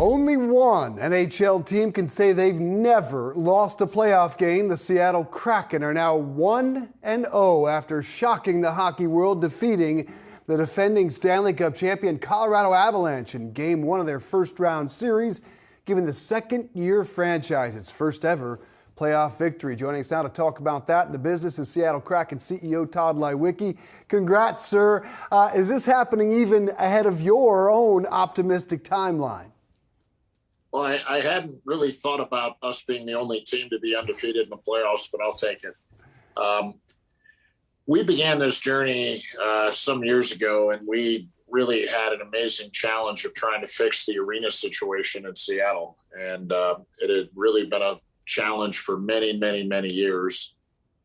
Only one NHL team can say they've never lost a playoff game. The Seattle Kraken are now 1-0 after shocking the hockey world, defeating the defending Stanley Cup champion Colorado Avalanche in Game 1 of their first-round series, giving the second-year franchise its first ever playoff victory. Joining us now to talk about that and the business is Seattle Kraken CEO Tod Leiweke. Congrats, sir. Is this happening even ahead of your own optimistic timeline? Well, I hadn't really thought about us being the only team to be undefeated in the playoffs, but I'll take it. We began this journey some years ago, and we really had an amazing challenge of trying to fix the arena situation in Seattle. And it had really been a challenge for many, many, many years.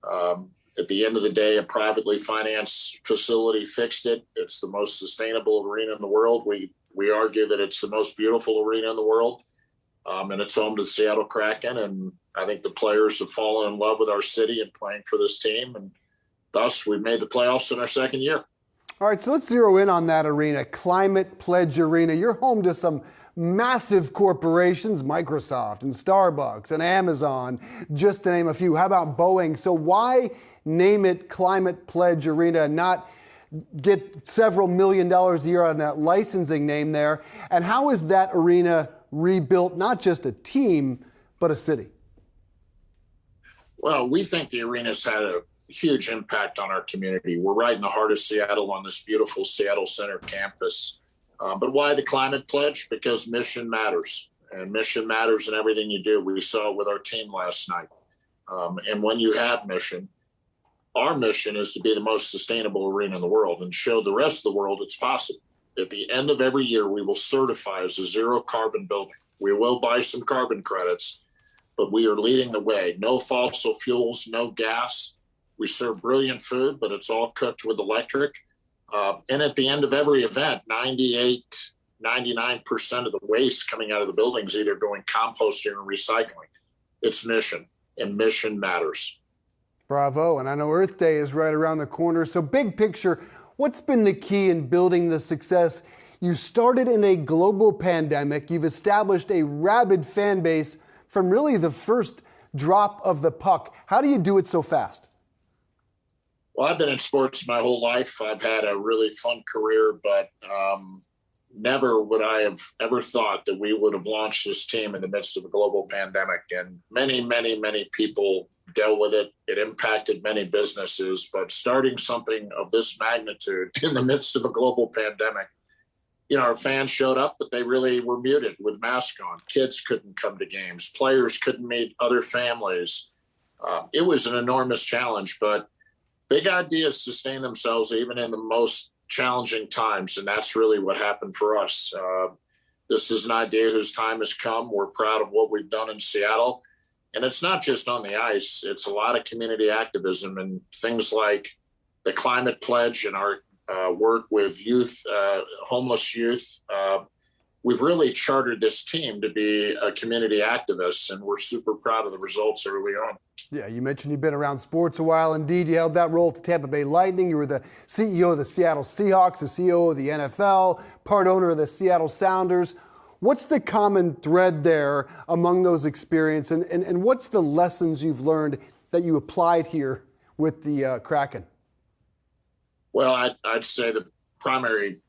At the end of the day, a privately financed facility fixed it. It's the most sustainable arena in the world. We argue that it's the most beautiful arena in the world. And it's home to the Seattle Kraken. And I think the players have fallen in love with our city and playing for this team. And thus, we've made the playoffs in our second year. All right, so let's zero in on that arena, Climate Pledge Arena. You're home to some massive corporations, Microsoft and Starbucks and Amazon, just to name a few. How about Boeing? So why name it Climate Pledge Arena and not get several $1 million a year on that licensing name there? And how is that arena rebuilt, not just a team, but a city? Well, we think the arena's had a huge impact on our community. We're right in the heart of Seattle on this beautiful Seattle Center campus. But why the Climate Pledge? Because mission matters, and mission matters in everything you do. We saw it with our team last night. And when you have mission, our mission is to be the most sustainable arena in the world and show the rest of the world it's possible. At the end of every year, we will certify as a zero carbon building. We will buy some carbon credits, but we are leading the way. No fossil fuels, no gas. We serve brilliant food, but it's all cooked with electric. And at the end of every event, 98, 99% of the waste coming out of the building is either going composting or recycling. It's mission, and mission matters. Bravo. And I know Earth Day is right around the corner. So big picture, what's been the key in building the success? You started in a global pandemic. You've established a rabid fan base from really the first drop of the puck. How do you do it so fast? Well, I've been in sports my whole life. I've had a really fun career, but never would I have ever thought that we would have launched this team in the midst of a global pandemic. And many, many, many people dealt with it. It impacted many businesses, but starting something of this magnitude in the midst of a global pandemic, our fans showed up, but they really were muted with masks on. Kids couldn't come to games. Players couldn't meet other families. It was an enormous challenge, but big ideas sustain themselves even in the most challenging times, and that's really what happened for us. This is an idea whose time has come. We're proud of what we've done in Seattle, and it's not just on the ice. It's a lot of community activism and things like the Climate Pledge and our work with youth, homeless youth. We've really chartered this team to be a community activist, and we're super proud of the results early on. Yeah, you mentioned you've been around sports a while. Indeed, you held that role at the Tampa Bay Lightning. You were the CEO of the Seattle Seahawks, the CEO of the NFL, part owner of the Seattle Sounders. What's the common thread there among those experiences, and what's the lessons you've learned that you applied here with the Kraken? Well, I'd say the primary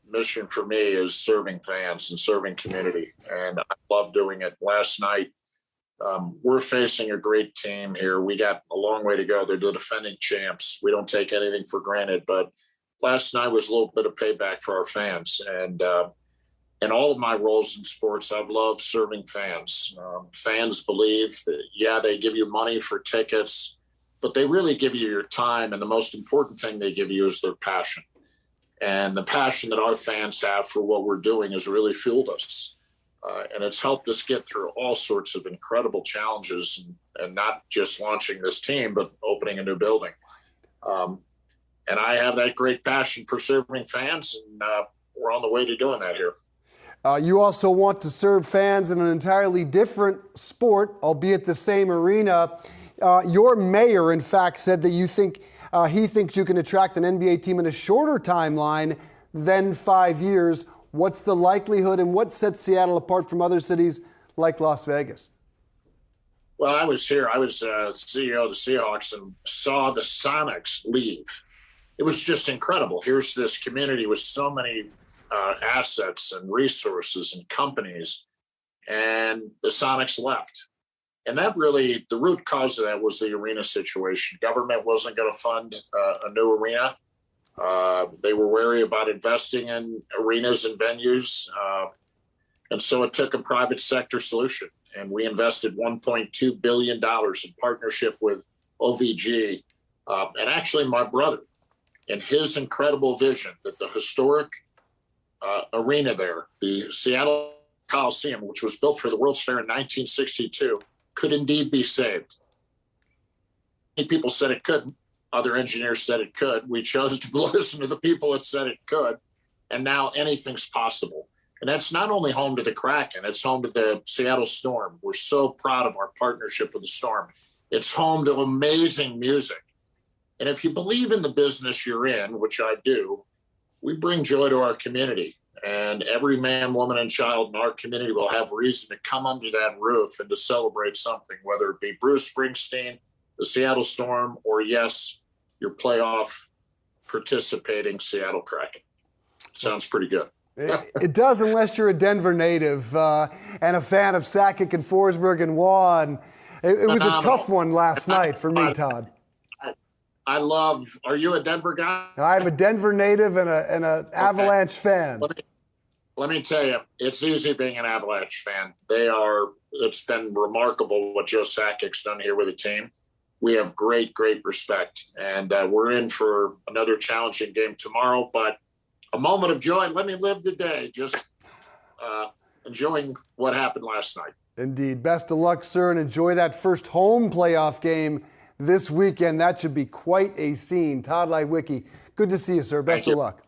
mission for me is serving fans and serving community, and I love doing it. Last night, we're facing a great team here. We got a long way to go. They're the defending champs. We don't take anything for granted, but last night was a little bit of payback for our fans. And in all of my roles in sports, I've loved serving fans. Fans believe that, they give you money for tickets, but they really give you your time. And the most important thing they give you is their passion. And the passion that our fans have for what we're doing has really fueled us. And it's helped us get through all sorts of incredible challenges and not just launching this team, but opening a new building. And I have that great passion for serving fans, and we're on the way to doing that here. You also want to serve fans in an entirely different sport, albeit the same arena. Your mayor, in fact, said that he thinks you can attract an NBA team in a shorter timeline than 5 years. What's the likelihood and what sets Seattle apart from other cities like Las Vegas? Well, I was here. I was CEO of the Seahawks and saw the Sonics leave. It was just incredible. Here's this community with so many assets and resources and companies, and the Sonics left. And that really, the root cause of that was the arena situation. Government wasn't going to fund a new arena. They were wary about investing in arenas and venues. And so it took a private sector solution. And we invested $1.2 billion in partnership with OVG. And actually my brother, and his incredible vision that the historic arena there, the Seattle Coliseum, which was built for the World's Fair in 1962, could indeed be saved. Many people said it couldn't. Other engineers said it could. We chose to listen to the people that said it could. And now anything's possible. And that's not only home to the Kraken, it's home to the Seattle Storm. We're so proud of our partnership with the Storm. It's home to amazing music. And if you believe in the business you're in, which I do, we bring joy to our community. And every man, woman, and child in our community will have reason to come under that roof and to celebrate something, whether it be Bruce Springsteen, the Seattle Storm, or yes, your playoff participating Seattle Kraken. Sounds pretty good. It does, unless you're a Denver native and a fan of Sakic and Forsberg and Waugh. It was a tough one last night for me, Todd. Are you a Denver guy? I'm a Denver native and an Avalanche fan. Let me tell you, it's easy being an Avalanche fan. It's been remarkable what Joe Sakic's done here with the team. We have great, great respect. And we're in for another challenging game tomorrow, but a moment of joy. Let me live the day, just enjoying what happened last night. Indeed. Best of luck, sir, and enjoy that first home playoff game this weekend. That should be quite a scene. Tod Leiweke, good to see you, sir. Best of luck.